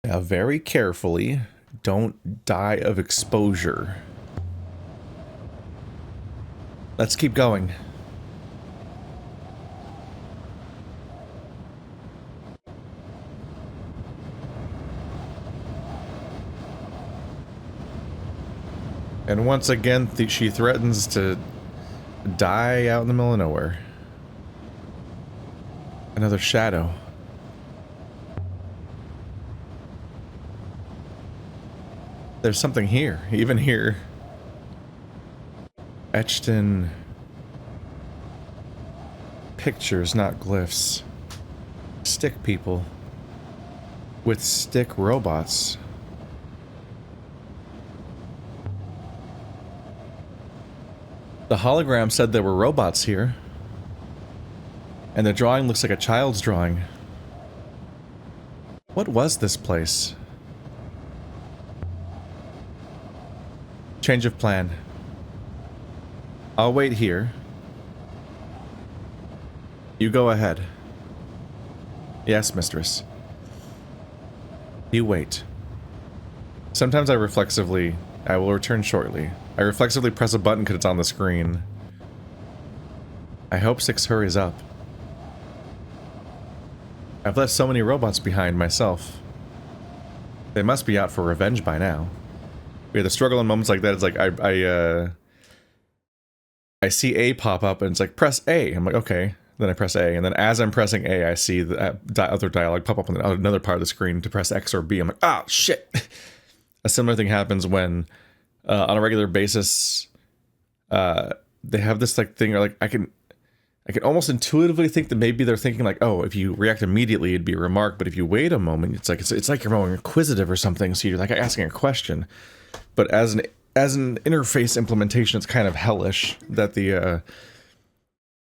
Now, very carefully, don't die of exposure. Let's keep going. And once again, she threatens to die out in the middle of nowhere. Another shadow. There's something here, even here. Etched in pictures, not glyphs. Stick people with stick robots. The hologram said there were robots here. And the drawing looks like a child's drawing. What was this place? Change of plan. I'll wait here. You go ahead. Yes, mistress. You wait. Sometimes I will return shortly. I reflexively press a button because it's on the screen. I hope 6 hurries up. I've left so many robots behind myself. They must be out for revenge by now. We have the struggle in moments like that. It's like I see A pop up and it's like press A. I'm like, okay. Then I press A, and then as I'm pressing A, I see the other dialogue pop up on another part of the screen to press X or B. I'm like, oh shit. A similar thing happens when on a regular basis they have this like thing, or like I can almost intuitively think that maybe they're thinking like, oh, if you react immediately it'd be a remark, but if you wait a moment, it's like you're more inquisitive or something, so you're like asking a question. But as an interface implementation, it's kind of hellish that the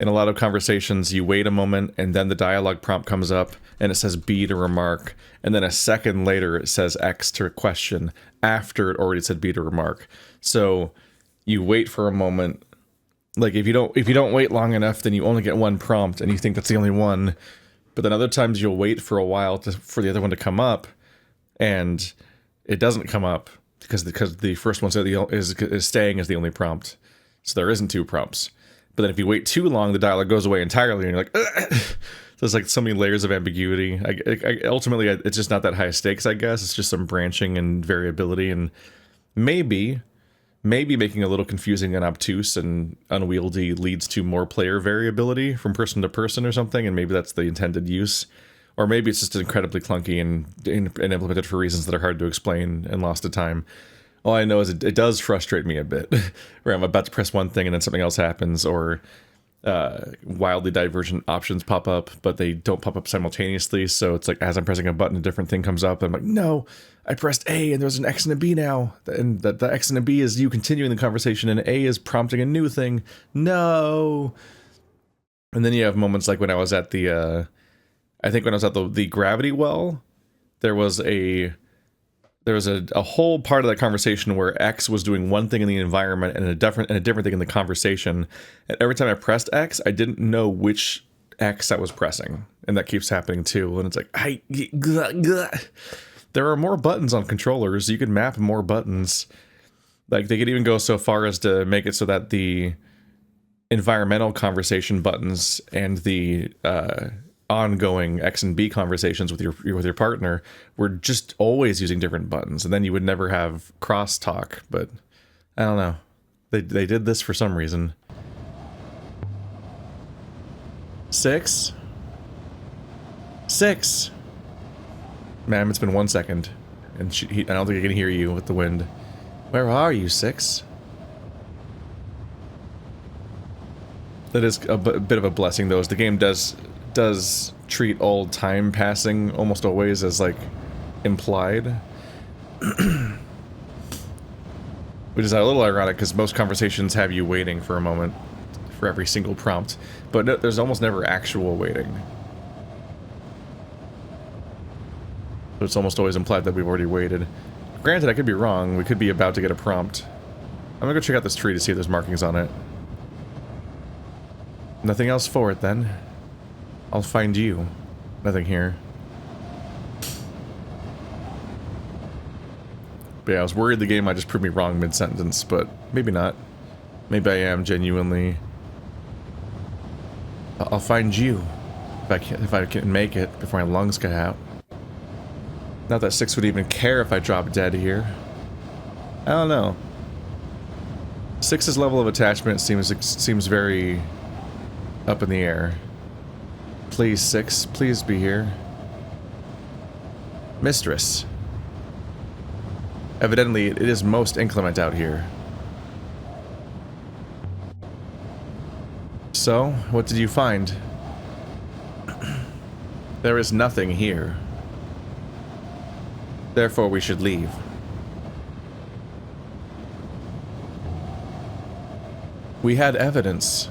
in a lot of conversations you wait a moment and then the dialogue prompt comes up and it says B to remark, and then a second later it says X to question after it already said B to remark. So you wait for a moment. Like if you don't wait long enough, then you only get one prompt and you think that's the only one. But then other times you'll wait for a while for the other one to come up, and it doesn't come up because the first one is staying as the only prompt. So there isn't 2 prompts. But then if you wait too long, the dialogue goes away entirely, and you're like, ugh! So there's like so many layers of ambiguity. Ultimately, it's just not that high stakes, I guess. It's just some branching and variability, and maybe making a little confusing and obtuse and unwieldy leads to more player variability from person to person or something, and maybe that's the intended use. Or maybe it's just incredibly clunky and implemented for reasons that are hard to explain and lost to time. All I know is it does frustrate me a bit, where I'm about to press one thing and then something else happens, or wildly divergent options pop up, but they don't pop up simultaneously, so it's like as I'm pressing a button, a different thing comes up, and I'm like, no, I pressed A and there's an X and a B now, and the X and a B is you continuing the conversation, and A is prompting a new thing. No! And then you have moments like when I was at the, I think when I was at the gravity well, there was a whole part of that conversation where X was doing one thing in the environment and a different thing in the conversation. And every time I pressed X, I didn't know which X I was pressing. And that keeps happening too. And it's like, there are more buttons on controllers. You can map more buttons. Like they could even go so far as to make it so that the environmental conversation buttons and the ongoing X and B conversations with your partner, we're just always using different buttons, and then you would never have crosstalk. But I don't know, they did this for some reason. 6. Ma'am, it's been 1 second, and I don't think I can hear you with the wind. Where are you, 6? That is a bit of a blessing, though, as the game does treat all time passing almost always as like implied, which is a little ironic because most conversations have you waiting for a moment for every single prompt, but no, there's almost never actual waiting. So it's almost always implied that we've already waited. Granted, I could be wrong. We could be about to get a prompt. I'm gonna go check out this tree to see if there's markings on it. Nothing else for it then. I'll find you. Nothing here. But yeah, I was worried the game might just prove me wrong mid-sentence, but maybe not. Maybe I am genuinely. I'll find you if I can make it before my lungs get out. Not that 6 would even care if I drop dead here. I don't know. 6's level of attachment seems very up in the air. Please, 6, please be here. Mistress. Evidently, it is most inclement out here. So, what did you find? There is nothing here. Therefore, we should leave. We had evidence.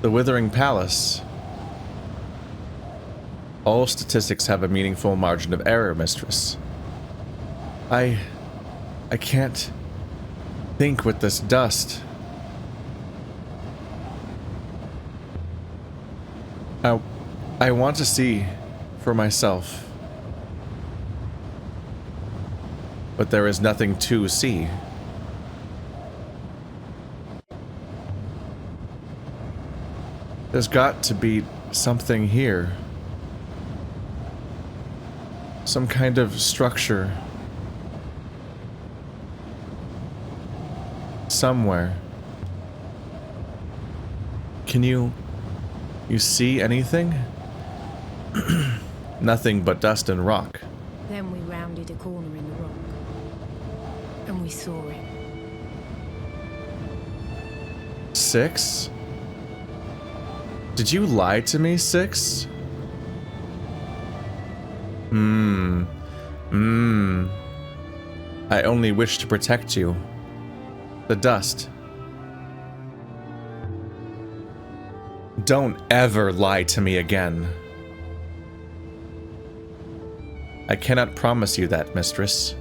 The Withering Palace. All statistics have a meaningful margin of error, Mistress. I can't think with this dust. I want to see for myself. But there is nothing to see. There's got to be something here. Some kind of structure. Somewhere. Can you see anything? Nothing but dust and rock. Then we rounded a corner in the rock. And we saw it. 6? Did you lie to me, 6? I only wish to protect you. The dust. Don't ever lie to me again. I cannot promise you that, Mistress.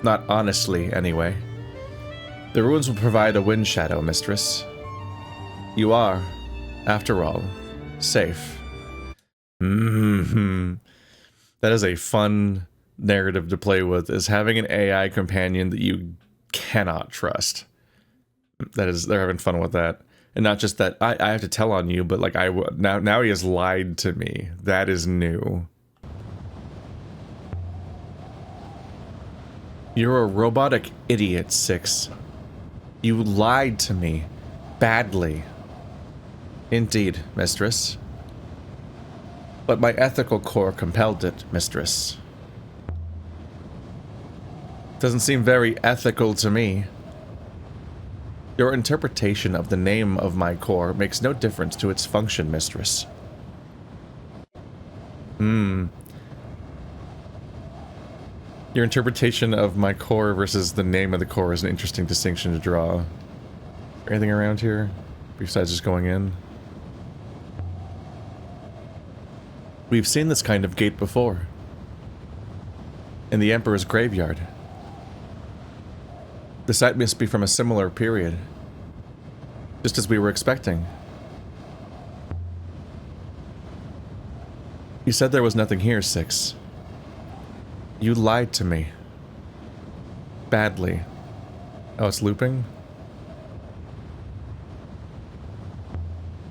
Not honestly, anyway. The ruins will provide a wind shadow, Mistress. You are, after all, safe. That is a fun narrative to play with, is having an AI companion that you cannot trust. They're having fun with that. And not just that I have to tell on you, but like now he has lied to me. That is new. You're a robotic idiot, 6. You lied to me. Badly. Indeed, Mistress. But my ethical core compelled it, Mistress. Doesn't seem very ethical to me. Your interpretation of the name of my core makes no difference to its function, Mistress. Your interpretation of my core versus the name of the core is an interesting distinction to draw. Anything around here besides just going in? We've seen this kind of gate before. In the Emperor's graveyard. The site must be from a similar period. Just as we were expecting. You said there was nothing here, 6. You lied to me. Badly. Oh, it's looping?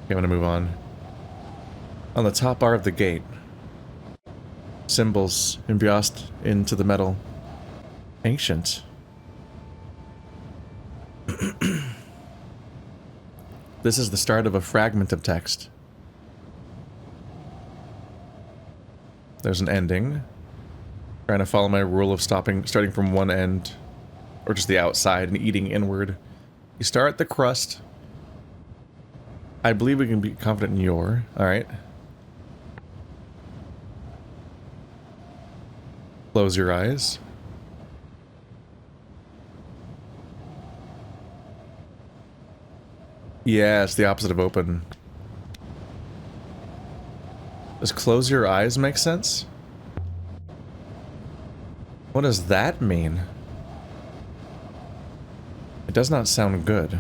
Okay, I'm gonna move on. On the top bar of the gate. Symbols embossed into the metal. Ancient. This is the start of a fragment of text. There's an ending. Trying to follow my rule of starting from one end, or just the outside and eating inward. You start at the crust. I believe we can be confident in your. Alright. Close your eyes. Yeah, it's the opposite of open. Does close your eyes make sense? What does that mean? It does not sound good.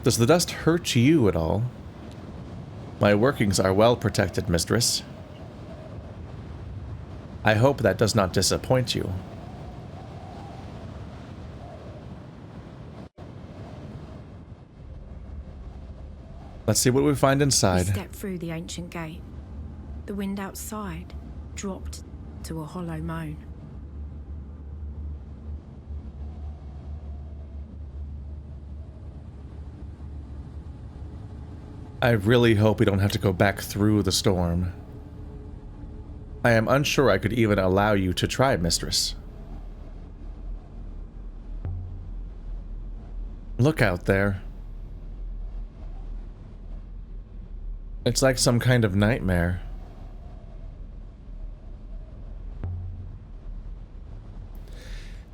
Does the dust hurt you at all? My workings are well protected, mistress. I hope that does not disappoint you. Let's see what we find inside. We stepped through the ancient gate. The wind outside dropped to a hollow moan. I really hope we don't have to go back through the storm. I am unsure I could even allow you to try, mistress. Look out there. It's like some kind of nightmare.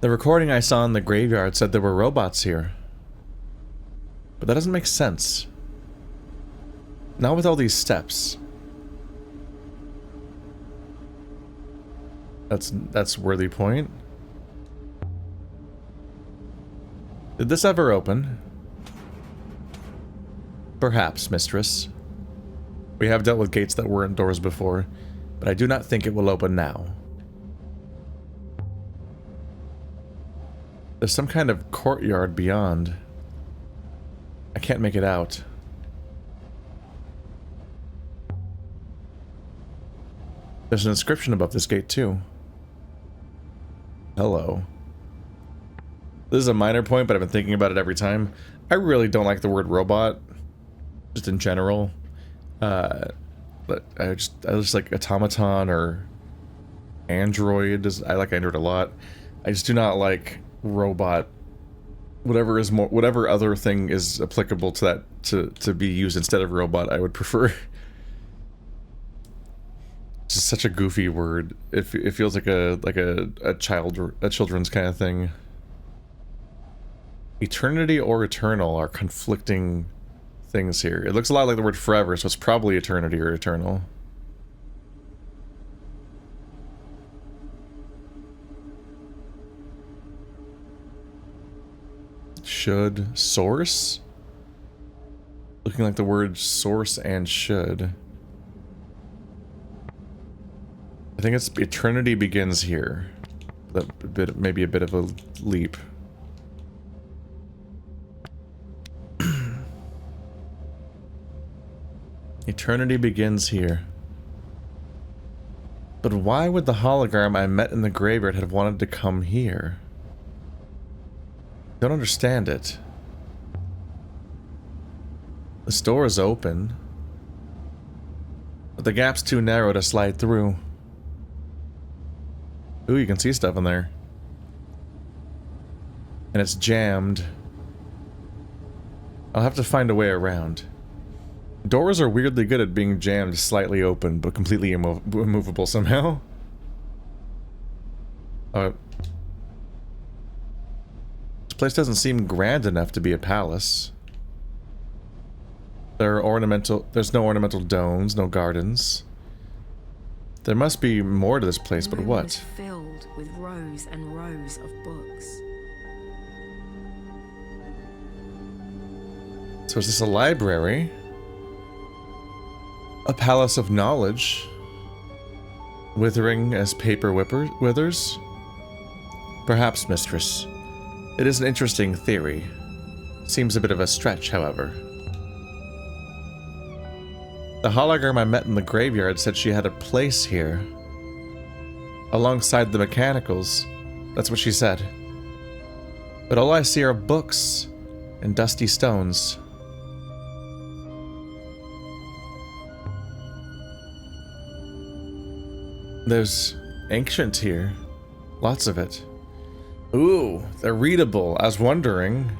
The recording I saw in the graveyard said there were robots here. But that doesn't make sense. Not with all these steps. That's worthy point. Did this ever open? Perhaps, mistress. We have dealt with gates that weren't doors before, but I do not think it will open now. There's some kind of courtyard beyond. I can't make it out. There's an inscription above this gate, too. Hello. This is a minor point, but I've been thinking about it every time. I really don't like the word robot, just in general. But I just like automaton or android. I like android a lot. I just do not like robot. Whatever other thing is applicable to that to be used instead of robot, I would prefer. It's just such a goofy word. It feels like a children's kind of thing. Eternity or eternal are conflicting things here. It looks a lot like the word forever, so it's probably eternity or eternal. Should. Source? Looking like the word source and should. I think it's eternity begins here. Maybe a bit of a leap. Eternity begins here. But why would the hologram I met in the graveyard have wanted to come here? Don't understand it. This door is open, but the gap's too narrow to slide through. Ooh, you can see stuff in there. And it's jammed. I'll have to find a way around. Doors are weirdly good at being jammed slightly open, but completely immovable somehow. This place doesn't seem grand enough to be a palace. There's no ornamental domes, no gardens. There must be more to this place, but what? Was filled with rows and rows of books. So is this a library? A palace of knowledge? Withering as paper withers? Perhaps, mistress. It is an interesting theory. Seems a bit of a stretch, however. The hologram I met in the graveyard said she had a place here. Alongside the mechanicals. That's what she said. But all I see are books and dusty stones. There's ancient here. Lots of it. Ooh, they're readable. I was wondering.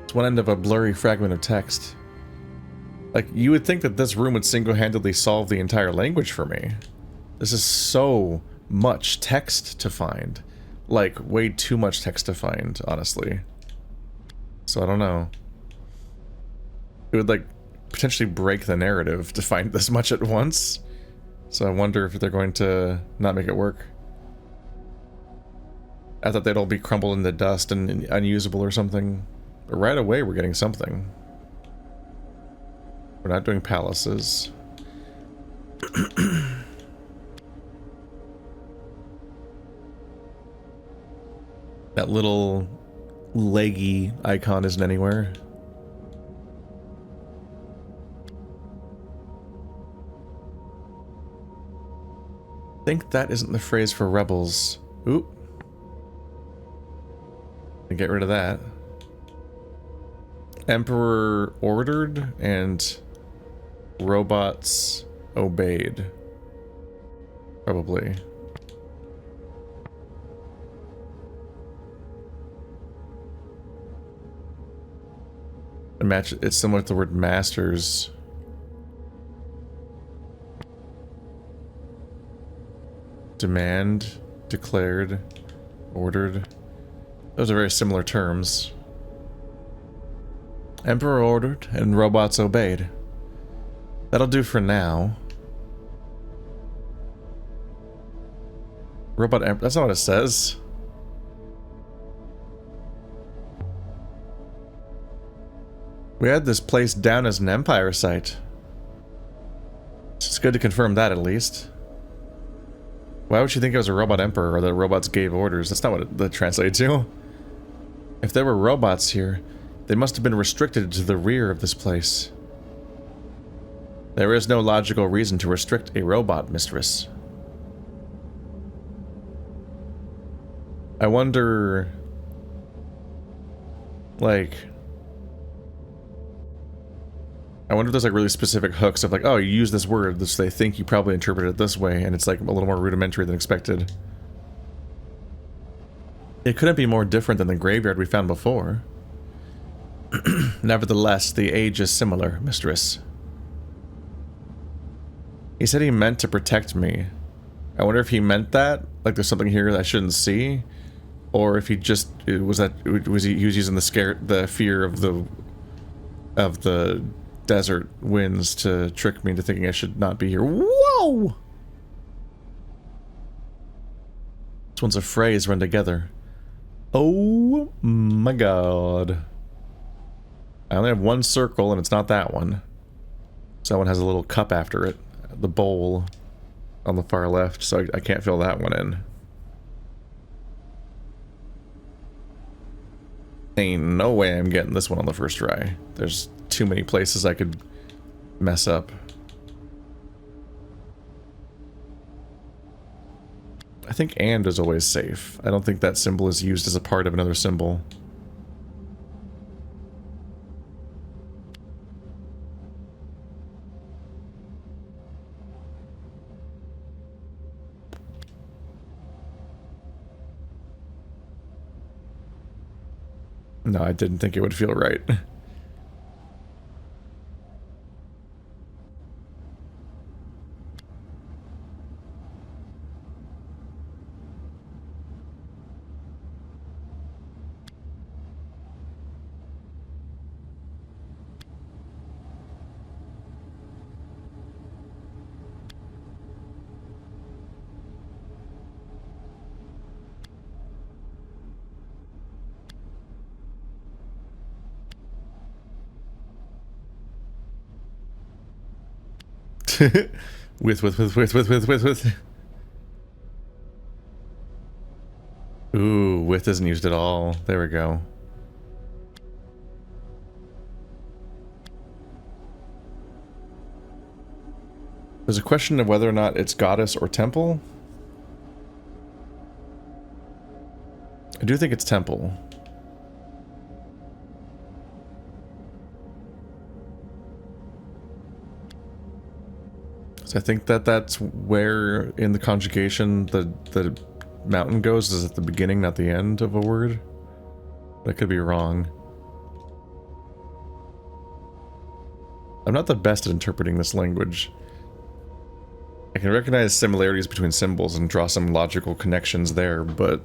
It's one end of a blurry fragment of text. Like, you would think that this room would single-handedly solve the entire language for me. This is so much text to find. Like, way too much text to find, honestly. So I don't know. It would, like, potentially break the narrative to find this much at once. So I wonder if they're going to not make it work. I thought they'd all be crumbled into dust and unusable or something. But right away we're getting something. We're not doing palaces. That little leggy icon isn't anywhere. I think that isn't the phrase for rebels. Oop. Get rid of that. Emperor ordered and robots obeyed. Probably. It's similar to the word masters. Demand, declared, ordered. Those are very similar terms. Emperor ordered and robots obeyed. That'll do for now. Robot Emperor, that's not what it says. We had this place down as an Empire site. It's good to confirm that, at least. Why would you think it was a robot emperor or that robots gave orders? That's not what that translated to. If there were robots here, they must have been restricted to the rear of this place. There is no logical reason to restrict a robot, mistress. I wonder... like... I wonder if there's like really specific hooks of like, oh, you use this word, this they think you probably interpreted it this way, and it's like a little more rudimentary than expected. It couldn't be more different than the graveyard we found before. Nevertheless, the age is similar, mistress. He said he meant to protect me. I wonder if he meant that, like there's something here that I shouldn't see, or if he just he was using the fear of the desert winds to trick me into thinking I should not be here. Whoa! This one's a phrase run together. Oh my god. I only have one circle and it's not that one. So that one has a little cup after it. The bowl on the far left, so I can't fill that one in. Ain't no way I'm getting this one on the first try. There's too many places I could mess up. I think and is always safe. I don't think that symbol is used as a part of another symbol. No, I didn't think it would feel right. with. Ooh, with isn't used at all. There we go. There's a question of whether or not it's goddess or temple. I do think it's temple. So I think that that's where in the conjugation the mountain goes is at the beginning, not the end of a word. That could be wrong. I'm not the best at interpreting this language. I can recognize similarities between symbols and draw some logical connections there, but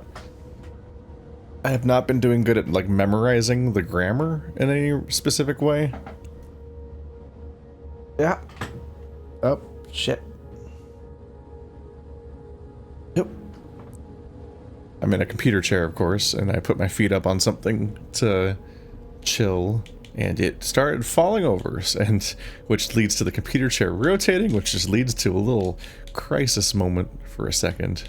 I have not been doing good at like memorizing the grammar in any specific way. Yeah. Oh. Shit. Yep. I'm in a computer chair, of course, and I put my feet up on something to chill, and it started falling over, and which leads to the computer chair rotating, which just leads to a little crisis moment for a second.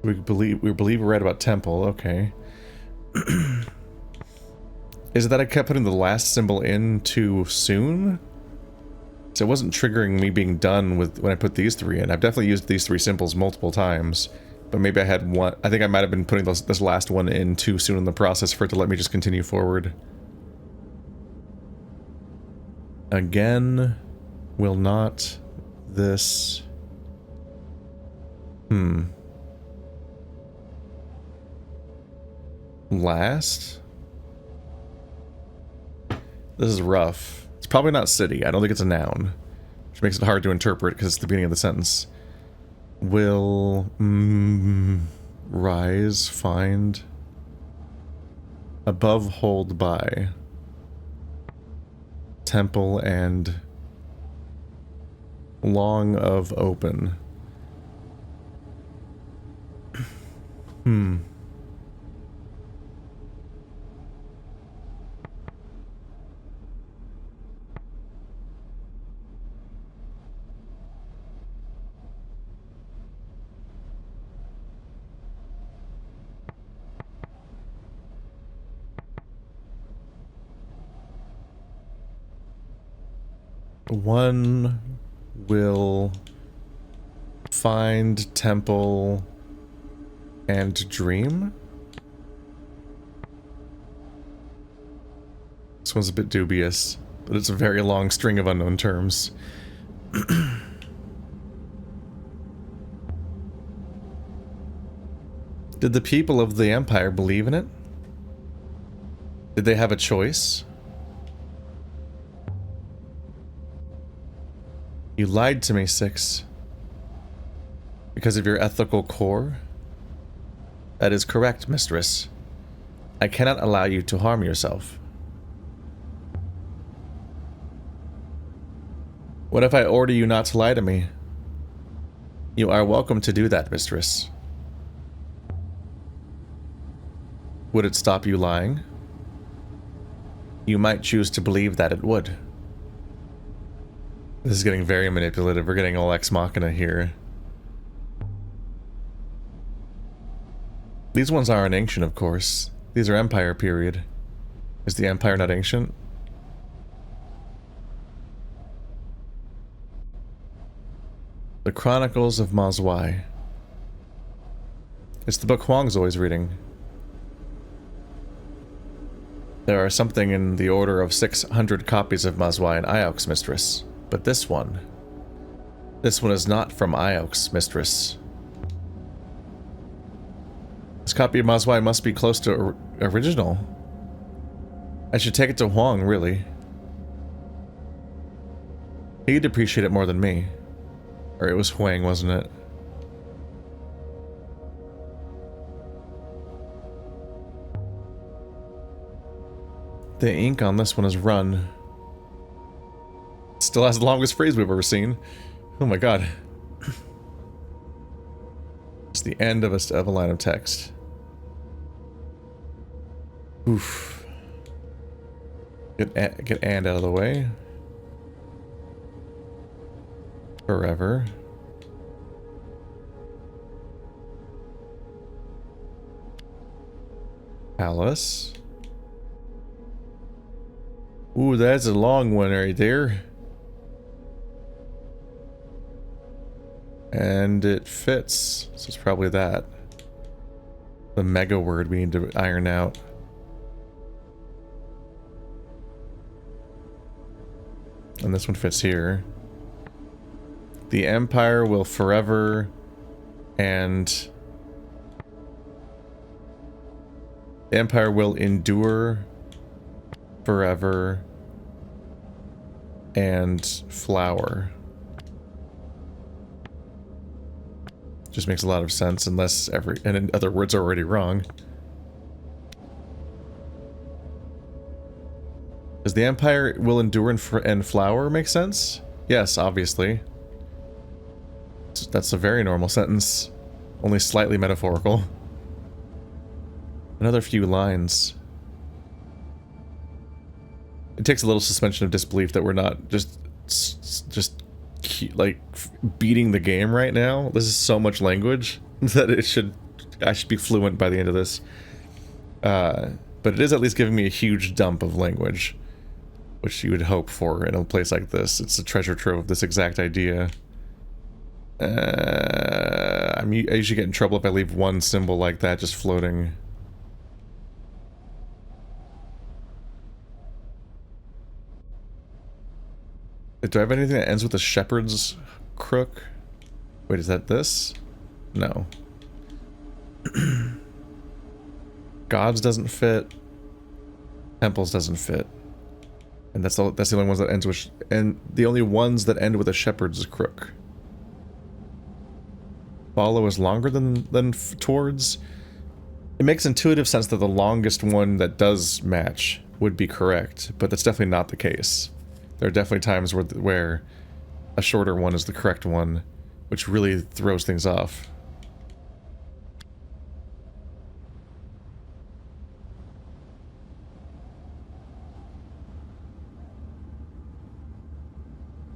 We believe we're right about temple. Okay. Is it that I kept putting the last symbol in too soon? So it wasn't triggering me being done with when I put these three in. I've definitely used these three symbols multiple times, but maybe I had one. I think I might have been putting this last one in too soon in the process for it to let me just continue forward. Again, will not this... Last? This is rough. It's probably not city. I don't think it's a noun, which makes it hard to interpret because it's the beginning of the sentence. Will rise, find, above, hold by, temple, and long of open. One will find temple and dream. This one's a bit dubious, but it's a very long string of unknown terms. Did the people of the Empire believe in it? Did they have a choice? You lied to me, Six. Because of your ethical core? That is correct, mistress. I cannot allow you to harm yourself. What if I order you not to lie to me? You are welcome to do that, mistress. Would it stop you lying? You might choose to believe that it would. This is getting very manipulative. We're getting all ex machina here. These ones aren't ancient, of course. These are Empire period. Is the Empire not ancient? The Chronicles of Mazwai. It's the book Huang's always reading. There are something in the order of 600 copies of Mazwai in Iox, mistress. But this one is not from Iox, mistress. This copy of Mazwai must be close to original. I should take it to Huang, really. He'd appreciate it more than me. Or it was Huang, wasn't it? The ink on this one is run. Still has the longest phrase we've ever seen. Oh my god. It's the end of a line of text. Oof. Get and out of the way. Forever. Palace. Ooh, that's a long one right there. And it fits, so it's probably that. The mega word we need to iron out. And this one fits here. The Empire will forever and... The Empire will endure forever and flower. Just makes a lot of sense unless and other words are already wrong. Does the Empire will endure and flower make sense? Yes, obviously. That's a very normal sentence. Only slightly metaphorical. Another few lines. It takes a little suspension of disbelief that we're not just like beating the game right now. This is so much language that I should be fluent by the end of this. But it is at least giving me a huge dump of language, which you would hope for in a place like this. It's a treasure trove of this exact idea. I usually get in trouble if I leave one symbol like that just floating. Do I have anything that ends with a shepherd's crook? Wait, is that this? No. Gods doesn't fit. Temples doesn't fit. And that's the only ones that ends with... And the only ones that end with a shepherd's crook. Follow is longer than towards. It makes intuitive sense that the longest one that does match would be correct, but that's definitely not the case. There are definitely times where a shorter one is the correct one, which really throws things off.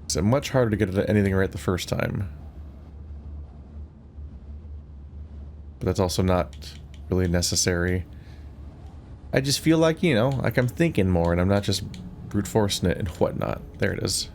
It's much harder to get anything right the first time. But that's also not really necessary. I just feel like, you know, like I'm thinking more and I'm not just brute forcing it and whatnot. There it is.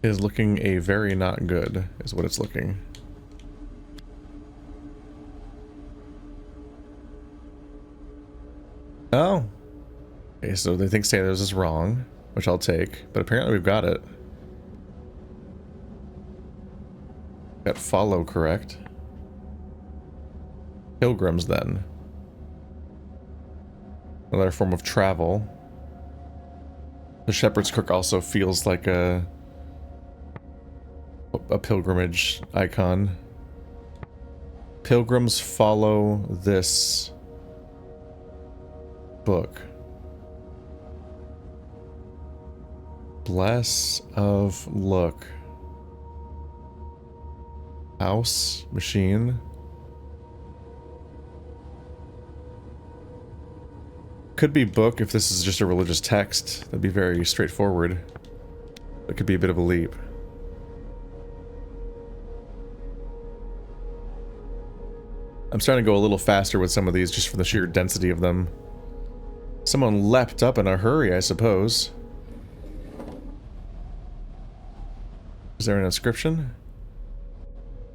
It is looking a very not good, is what it's looking. Oh. Okay, so they think Sailors is wrong, which I'll take, but apparently we've got it. Got follow correct. Pilgrims then. Another form of travel. The shepherd's crook also feels like a pilgrimage icon. Pilgrims follow this book. Bless of look. House, machine. Could be book if this is just a religious text. That'd be very straightforward. It could be a bit of a leap. I'm starting to go a little faster with some of these just for the sheer density of them. Someone leapt up in a hurry, I suppose. Is there an inscription?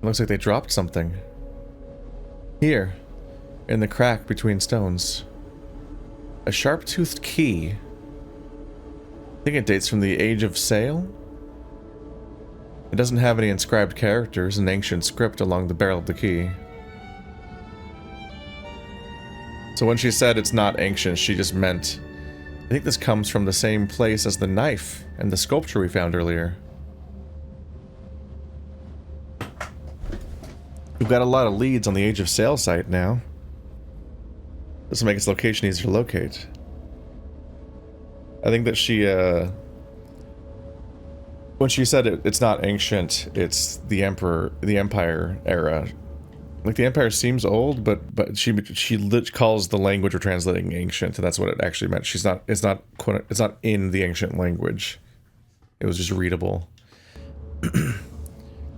It looks like they dropped something. Here, in the crack between stones. A sharp-toothed key. I think it dates from the Age of Sail. It doesn't have any inscribed characters in ancient script along the barrel of the key. So when she said it's not ancient, she just meant... I think this comes from the same place as the knife and the sculpture we found earlier. We've got a lot of leads on the Age of Sail site now. This will make its location easier to locate. I think that she, when she said it's not ancient, it's the Empire era. Like, the Empire seems old, but she calls the language we're translating ancient, and that's what it actually meant. It's not in the ancient language. It was just readable.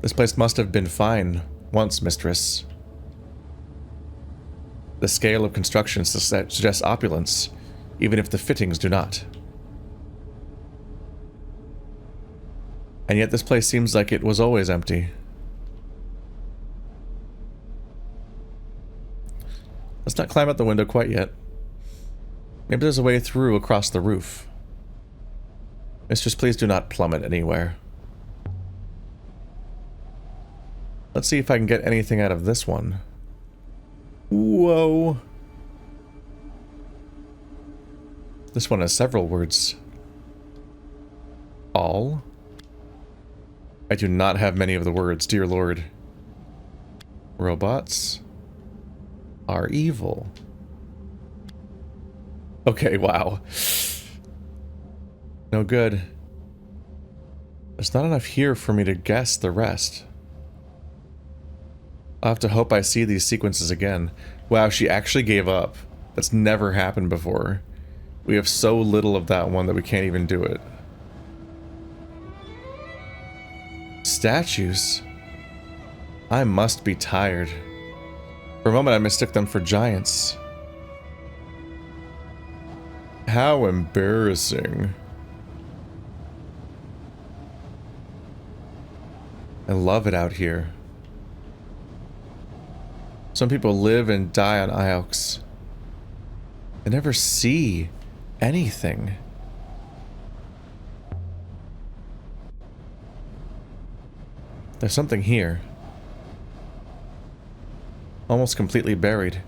This place must have been fine once, mistress. The scale of construction suggests opulence, even if the fittings do not. And yet this place seems like it was always empty. Let's not climb out the window quite yet. Maybe there's a way through across the roof. Mistress, please do not plummet anywhere. Let's see if I can get anything out of this one. Whoa. This one has several words. All? I do not have many of the words, dear lord. Robots are evil. Okay, wow. No good. There's not enough here for me to guess the rest. I'll have to hope I see these sequences again. Wow, she actually gave up. That's never happened before. We have so little of that one that we can't even do it. Statues? I must be tired. For a moment I mistook them for giants. How embarrassing. I love it out here. Some people live and die on Iox. I never see anything. There's something here. Almost completely buried.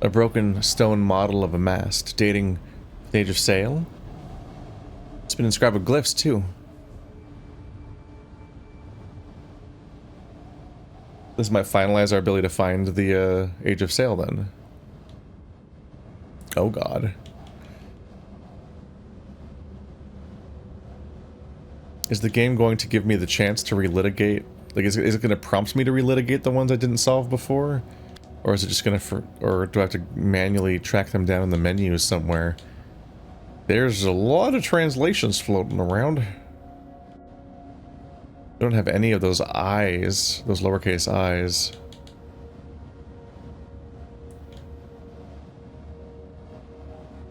A broken stone model of a mast, dating the age of sail. It's been inscribed with glyphs too. This might finalize our ability to find the age of sail then. Oh god. Is the game going to give me the chance to relitigate? Like, is it going to prompt me to relitigate the ones I didn't solve before? Or is it just going to, or do I have to manually track them down in the menu somewhere? There's a lot of translations floating around. I don't have any of those I's, those lowercase I's.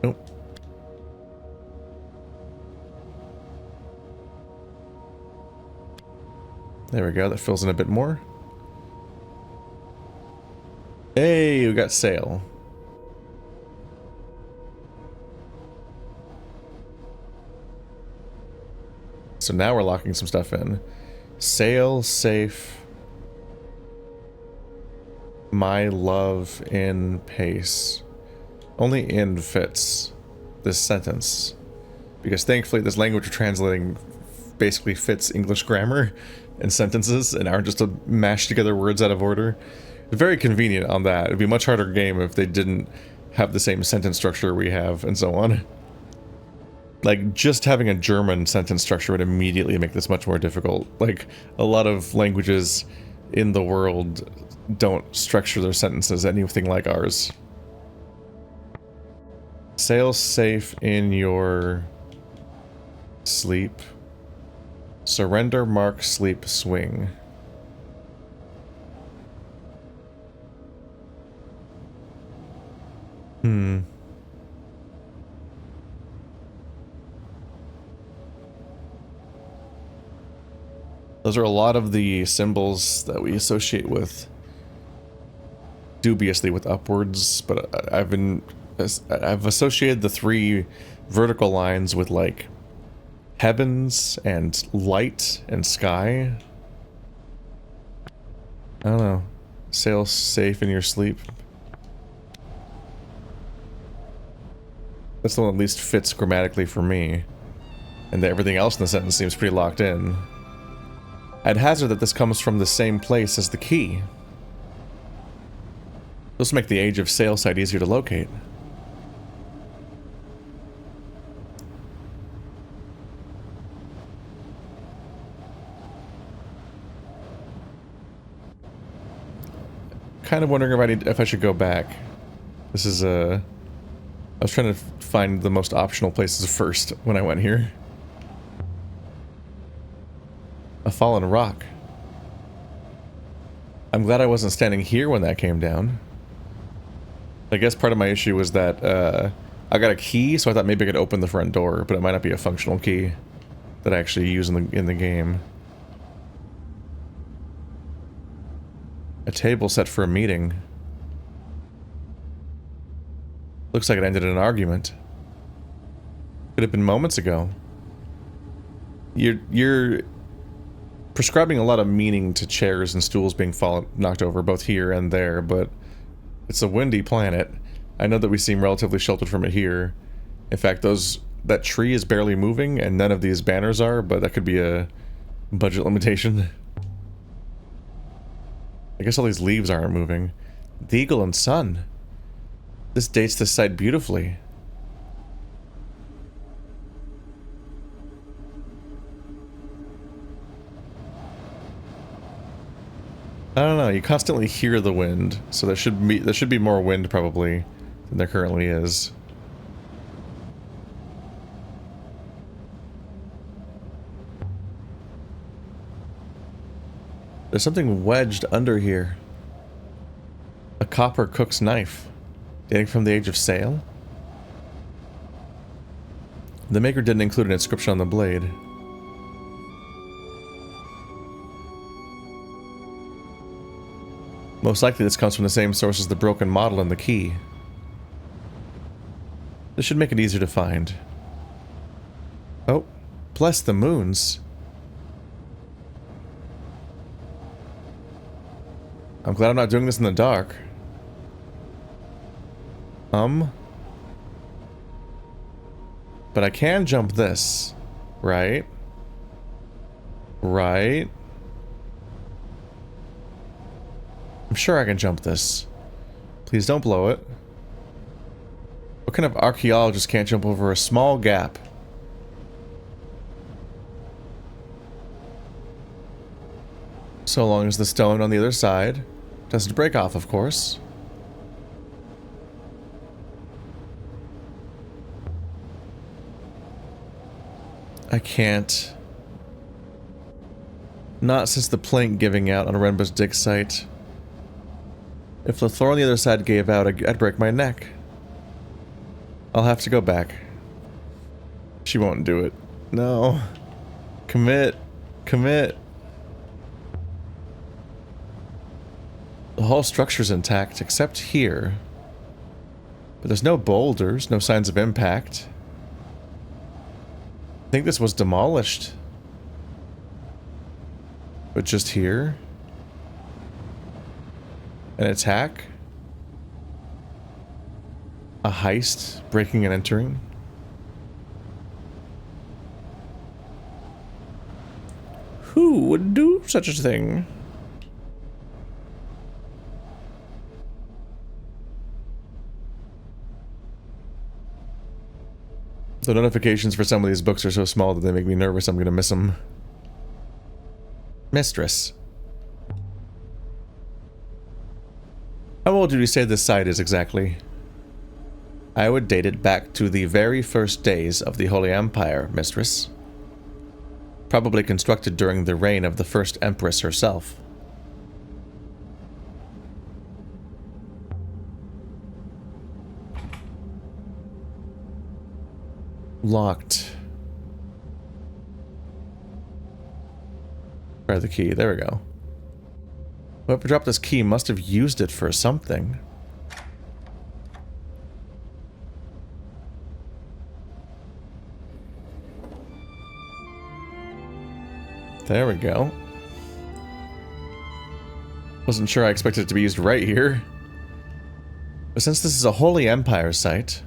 Nope. There we go, that fills in a bit more. Hey, we got sail. So now we're locking some stuff in. Sail, safe. My love in pace. Only in fits this sentence. Because thankfully this language we're translating basically fits English grammar and sentences and aren't just a mashed together words out of order. Very convenient on that. It'd be a much harder game if they didn't have the same sentence structure we have and so on. Like, just having a German sentence structure would immediately make this much more difficult. Like, a lot of languages in the world don't structure their sentences anything like ours. Sail safe in your sleep. Surrender, mark, sleep, swing. Those are a lot of the symbols that we associate with, dubiously with upwards, but I've associated the three vertical lines with like heavens and light and sky. I don't know. Sail safe in your sleep. That's the one that at least fits grammatically for me. And everything else in the sentence seems pretty locked in. I'd hazard that this comes from the same place as the key. This will make the age of sail site easier to locate. Kind of wondering if I should go back. This is I was trying to find the most optional places first when I went here. A fallen rock. I'm glad I wasn't standing here when that came down. I guess part of my issue was that I got a key, so I thought maybe I could open the front door, but it might not be a functional key that I actually use in the game. A table set for a meeting. Looks like it ended in an argument. Could have been moments ago. You're prescribing a lot of meaning to chairs and stools being knocked over, both here and there, but it's a windy planet. I know that we seem relatively sheltered from it here. In fact, that tree is barely moving, and none of these banners are, but that could be a budget limitation. I guess all these leaves aren't moving. The Eagle and Sun. This dates this site beautifully. I don't know, you constantly hear the wind, so there should be more wind probably than there currently is. There's something wedged under here. A copper cook's knife, dating from the age of sail. The maker didn't include an inscription on the blade. Most likely this comes from the same source as the broken model and the key. This should make it easier to find. Oh, bless the moons. I'm glad I'm not doing this in the dark. But I can jump this, right? Right? I'm sure I can jump this. Please don't blow it. What kind of archaeologist can't jump over a small gap? So long as the stone on the other side doesn't break off, of course. I can't. Not since the plank giving out on Renba's dig site. If the floor on the other side gave out, I'd break my neck. I'll have to go back. She won't do it. No. Commit. Commit. The whole structure's intact, except here. But there's no boulders, no signs of impact. I think this was demolished. But just here? An attack? A heist, breaking and entering? Who would do such a thing? The notifications for some of these books are so small that they make me nervous I'm gonna miss them. Mistress. How old did you say this site is exactly? I would date it back to the very first days of the Holy Empire, Mistress. Probably constructed during the reign of the first Empress herself. Locked. Try the key. There we go. Whoever dropped this key must have used it for something. There we go. Wasn't sure I expected it to be used right here. But since this is a Holy Empire site,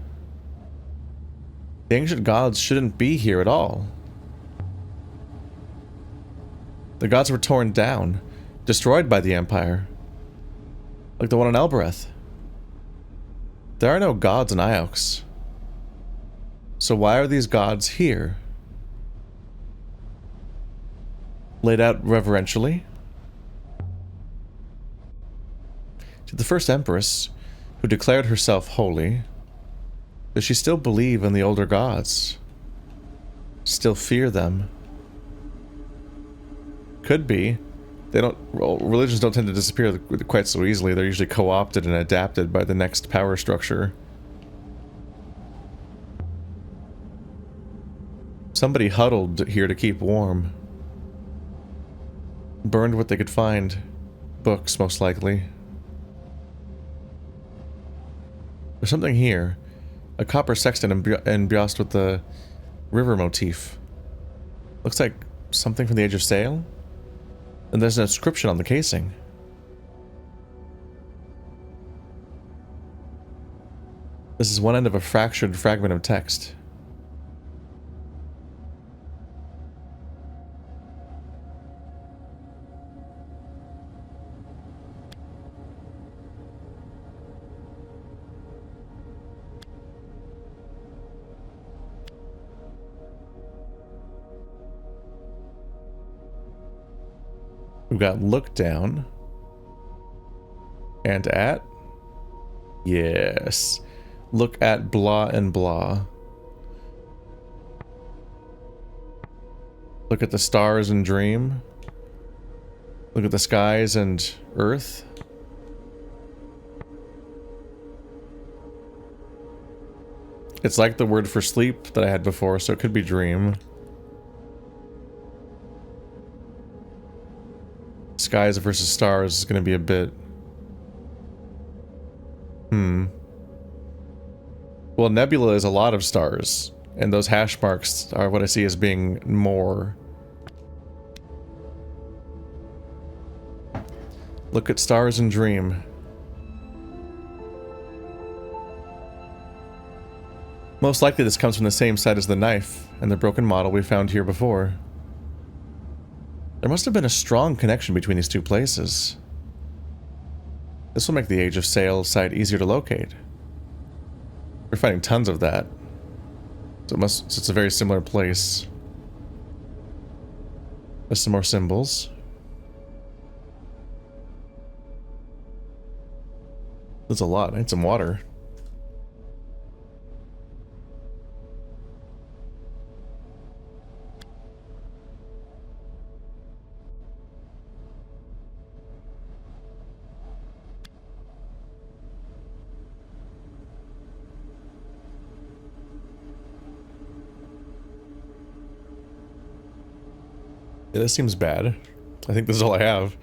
the ancient gods shouldn't be here at all. The gods were torn down, destroyed by the Empire. Like the one on Elbereth. There are no gods in Iox. So why are these gods here? Laid out reverentially? Did the first Empress, who declared herself holy, does she still believe in the older gods? Still fear them? Could be. They don't. Well, religions don't tend to disappear quite so easily. They're usually co-opted and adapted by the next power structure. Somebody huddled here to keep warm. Burned what they could find. Books, most likely. There's something here. A copper sextant embossed with the river motif. Looks like something from the Age of Sail. And there's an inscription on the casing. This is one end of a fractured fragment of text. We've got look down and at. Yes. Look at blah and blah. Look at the stars and dream. Look at the skies and earth. It's like the word for sleep that I had before, so it could be dream. Skies versus stars is going to be a bit... Well, Nebula is a lot of stars, and those hash marks are what I see as being more. Look at stars and dream. Most likely this comes from the same side as the knife and the broken model we found here before. There must have been a strong connection between these two places. This will make the Age of Sail site easier to locate. We're finding tons of that. So it's a very similar place. There's some more symbols. There's a lot. I need some water. Yeah, this seems bad. I think this is all I have.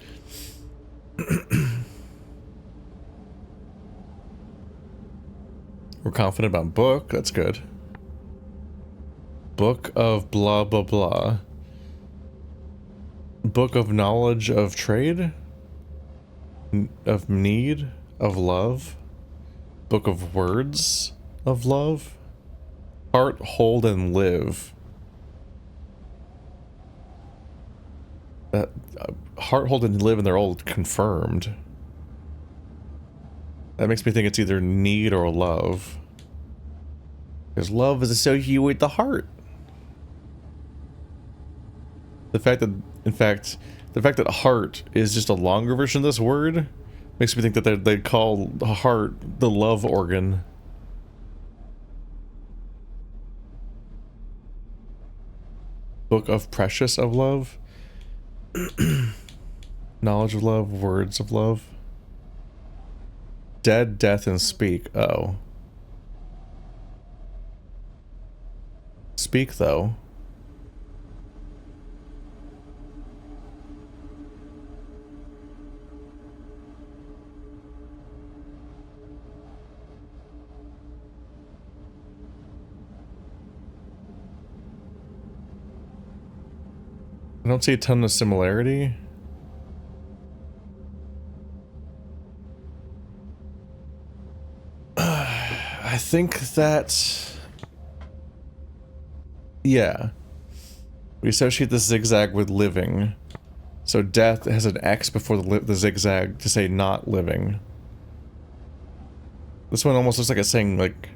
We're confident about book. That's good. Book of blah blah blah. Book of knowledge of trade? Of need? Of love? Book of words of love? Heart, hold, and live. Heart, hold, and live, and they're all confirmed. That makes me think it's either need or love. Because love is associated with the heart. The fact that, in fact, the fact that heart is just a longer version of this word makes me think that they'd call the heart the love organ. Book of precious of love. Knowledge of love, words of love. Dead, death, and speak. Oh. Speak, though. I don't see a ton of similarity. I think that... Yeah. We associate the zigzag with living. So death has an X before the zigzag to say not living. This one almost looks like it's saying, like...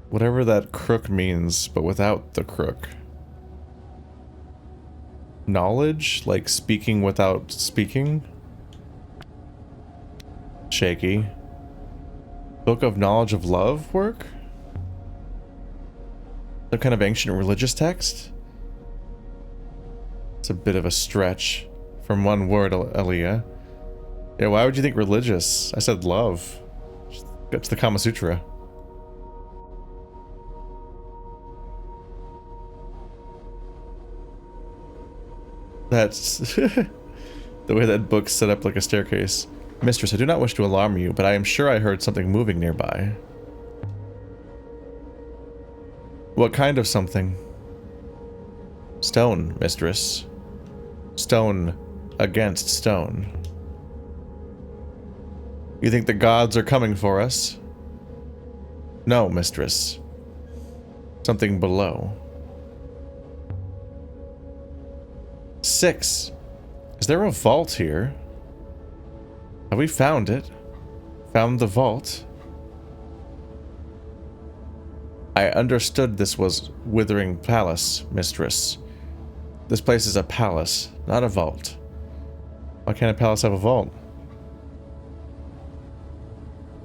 whatever that crook means, but without the crook. Knowledge? Like speaking without speaking? Shaky. Book of Knowledge of Love work? Some kind of ancient religious text? It's a bit of a stretch from one word, Aliya. Yeah, why would you think religious? I said love. That's the Kama Sutra. That's the way that book's set up like a staircase. Mistress, I do not wish to alarm you, but I am sure I heard something moving nearby. What kind of something? Stone, mistress. Stone against stone. You think the gods are coming for us? No, mistress. Something below. 6. Is there a vault here? Have we found it? Found the vault? I understood this was Withering Palace, mistress. This place is a palace, not a vault. Why can't a palace have a vault?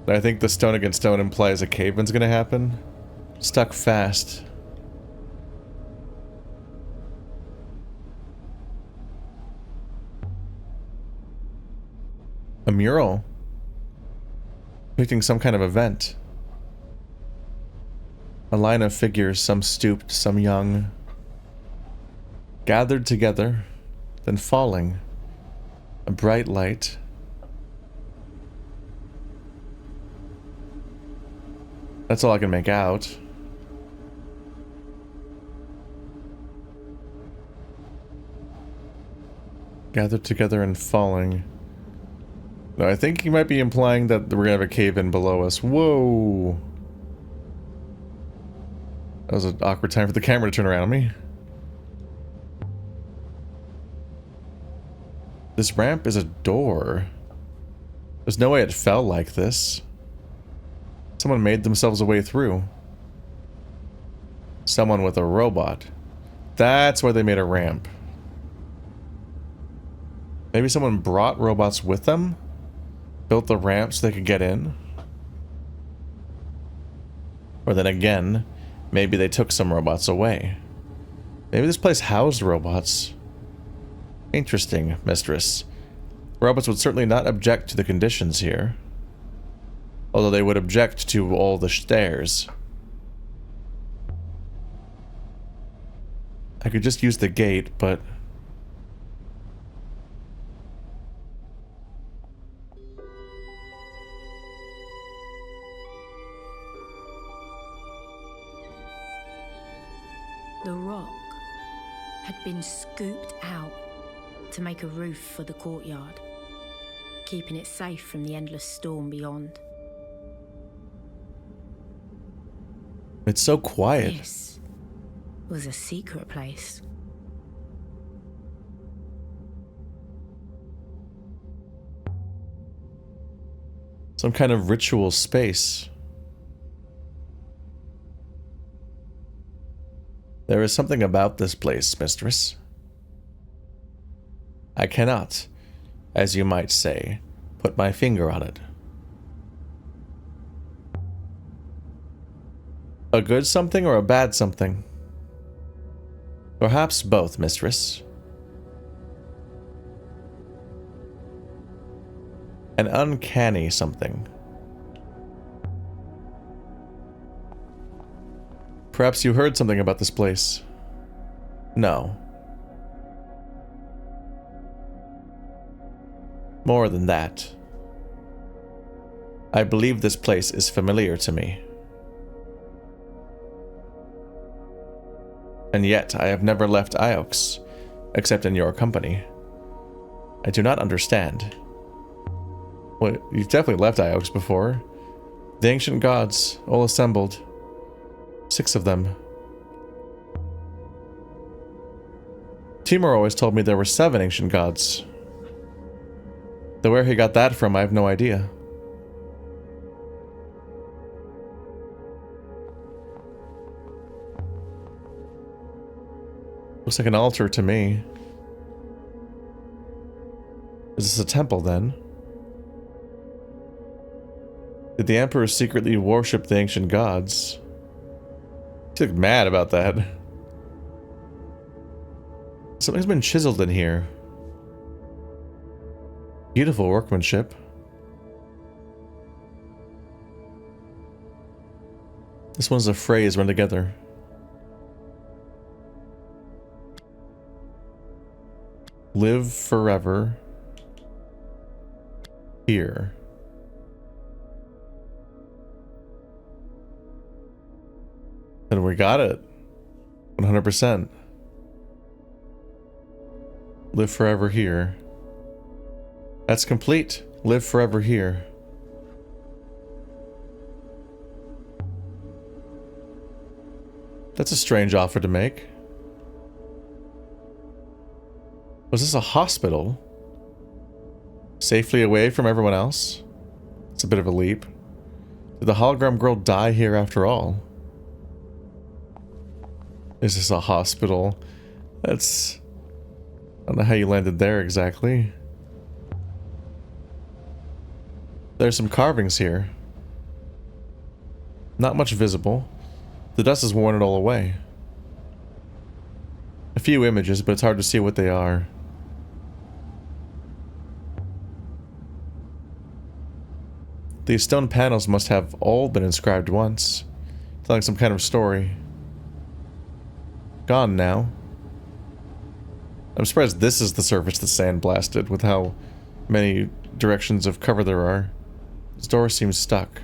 I think the stone against stone implies a cave-in's gonna happen. Stuck fast. A mural? Depicting some kind of event. A line of figures, some stooped, some young. Gathered together, then falling. A bright light. That's all I can make out. Gathered together and falling. No, I think he might be implying that we're gonna have a cave-in below us. Whoa! That was an awkward time for the camera to turn around on me. This ramp is a door. There's no way it fell like this. Someone made themselves a way through. Someone with a robot. That's why they made a ramp. Maybe someone brought robots with them? Built the ramp so they could get in? Or then again, maybe they took some robots away. Maybe this place housed robots. Interesting, mistress. Robots would certainly not object to the conditions here. Although they would object to all the stairs. I could just use the gate, but... The rock had been scooped out to make a roof for the courtyard, keeping it safe from the endless storm beyond. It's so quiet. This was a secret place. Some kind of ritual space. There is something about this place, mistress. I cannot, as you might say, put my finger on it. A good something or a bad something? Perhaps both, mistress. An uncanny something. Perhaps you heard something about this place. No. More than that. I believe this place is familiar to me. And yet, I have never left Iox, except in your company. I do not understand. Well, you've definitely left Iox before. The ancient gods, all assembled. 6 of them. Timur always told me there were 7 ancient gods. Though where he got that from, I have no idea. Looks like an altar to me. Is this a temple, then? Did the Emperor secretly worship the ancient gods? He looked mad about that. Something's been chiseled in here. Beautiful workmanship. This one's a phrase run together. Live forever here. And we got it. 100%. Live forever here. That's complete. Live forever here. That's a strange offer to make. Was this a hospital? Safely away from everyone else? It's a bit of a leap. Did the hologram girl die here after all? Is this a hospital? That's... I don't know how you landed there exactly. There's some carvings here. Not much visible. The dust has worn it all away. A few images, but it's hard to see what they are. These stone panels must have all been inscribed once, telling some kind of story. Gone now. I'm surprised this is the surface that's sandblasted, with how many directions of cover there are. This door seems stuck.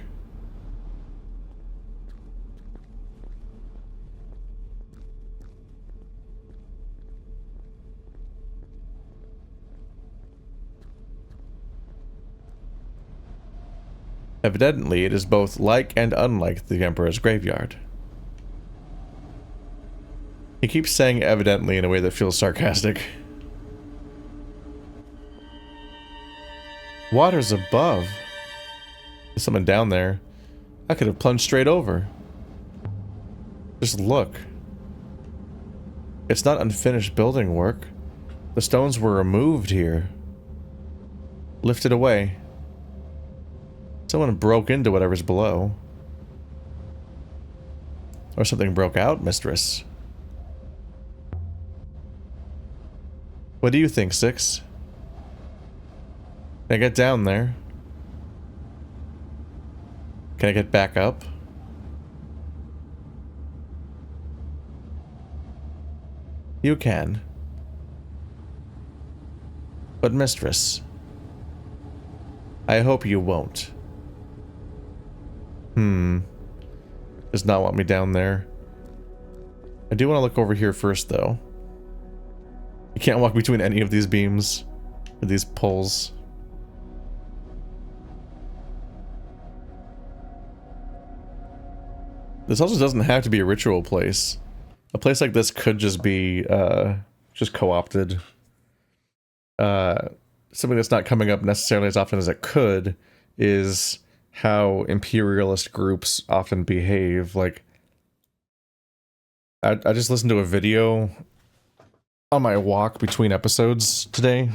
Evidently, it is both like and unlike the Emperor's graveyard. He keeps saying evidently in a way that feels sarcastic. Water's above. There's someone down there. I could have plunged straight over. Just look. It's not unfinished building work. The stones were removed here. Lifted away. Someone broke into whatever's below. Or something broke out, mistress. What do you think, Six? Can I get down there? Can I get back up? You can. But mistress, I hope you won't. Does not want me down there. I do want to look over here first, though. You can't walk between any of these beams, or these poles. This also doesn't have to be a ritual place. A place like this could just be, just co-opted. Something that's not coming up necessarily as often as it could is how imperialist groups often behave. Like, I just listened to a video on my walk between episodes today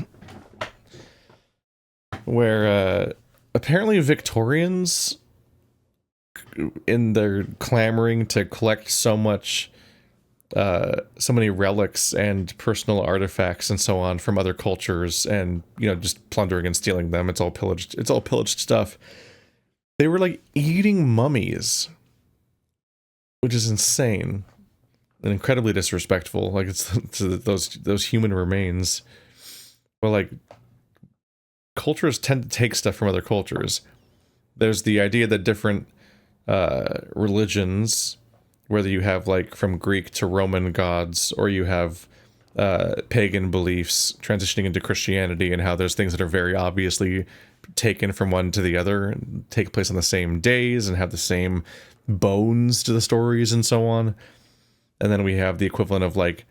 where apparently Victorians, in their clamoring to collect so many relics and personal artifacts and so on from other cultures, and you know, just plundering and stealing them, it's all pillaged stuff. They were like eating mummies, which is insane and incredibly disrespectful. Like, it's to those human remains. But like, cultures tend to take stuff from other cultures. There's the idea that different religions, whether you have like from Greek to Roman gods, or you have pagan beliefs transitioning into Christianity, and how there's things that are very obviously taken from one to the other and take place on the same days and have the same bones to the stories and so on. And then we have the equivalent of like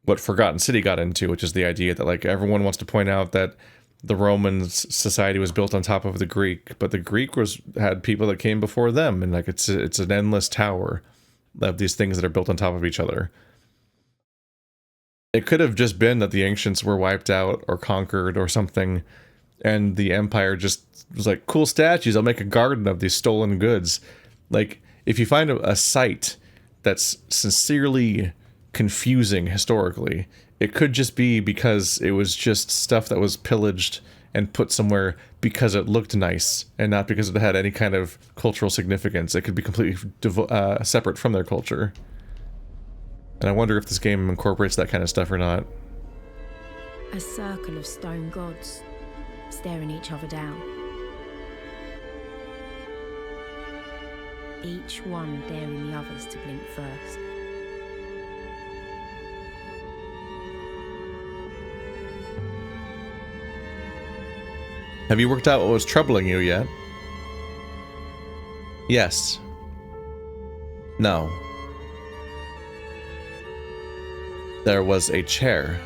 what Forgotten City got into, which is the idea that like everyone wants to point out that the Roman society was built on top of the Greek, but the Greek had people that came before them, and like it's an endless tower of these things that are built on top of each other. It could have just been that the ancients were wiped out or conquered or something, and the empire just was like, cool statues, I'll make a garden of these stolen goods. Like, if you find a site that's sincerely confusing historically, it could just be because it was just stuff that was pillaged and put somewhere because it looked nice, and not because it had any kind of cultural significance. It could be completely separate from their culture. And I wonder if this game incorporates that kind of stuff or not. A circle of stone gods, staring each other down. Each one daring the others to blink first. Have you worked out what was troubling you yet? Yes. No. There was a chair.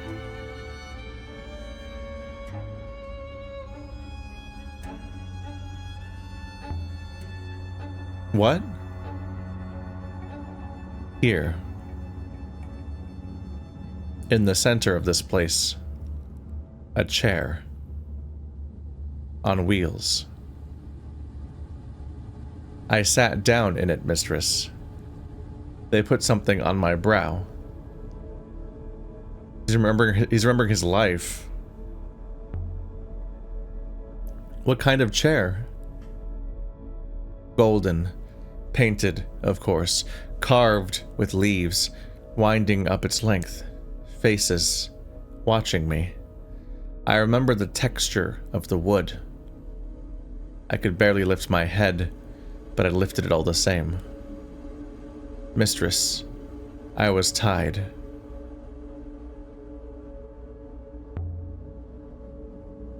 What? Here. In the center of this place. A chair. On wheels. I sat down in it, mistress. They put something on my brow. He's remembering his life. What kind of chair? Golden. Painted, of course. Carved with leaves, winding up its length. Faces. Watching me. I remember the texture of the wood. I could barely lift my head, but I lifted it all the same. Mistress, I was tied.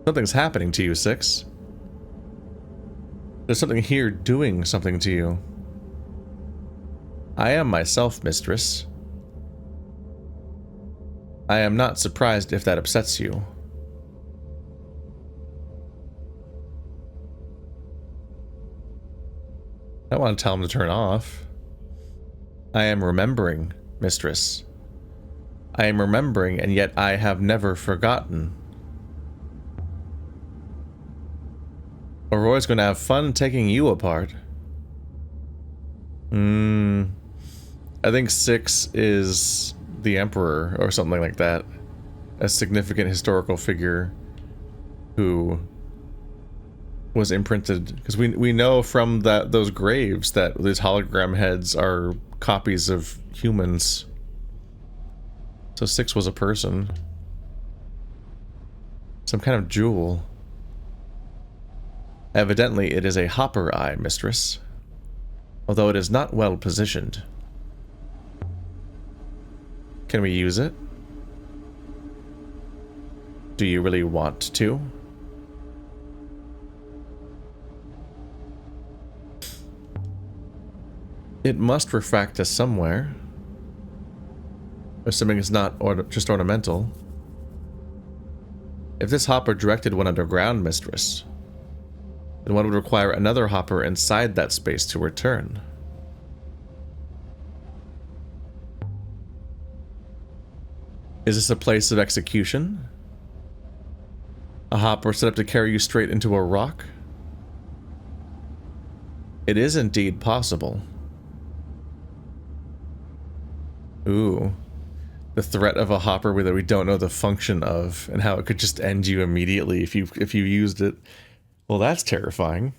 Something's happening to you, Six. There's something here doing something to you. I am myself, mistress. I am not surprised if that upsets you. I don't want to tell him to turn off. I am remembering, mistress. I am remembering, and yet I have never forgotten. Aurora's gonna have fun taking you apart. I think 6 is the Emperor or something like that. A significant historical figure who was imprinted, because we know from those graves that these hologram heads are copies of humans. So 6 was a person. Some kind of jewel. Evidently it is a hopper eye, mistress. Although it is not well positioned. Can we use it? Do you really want to? It must refract to somewhere. Assuming it's not just ornamental. If this hopper directed one underground, mistress, then one would require another hopper inside that space to return. Is this a place of execution? A hopper set up to carry you straight into a rock? It is indeed possible. Ooh. The threat of a hopper that we don't know the function of, and how it could just end you immediately if you used it. Well, that's terrifying.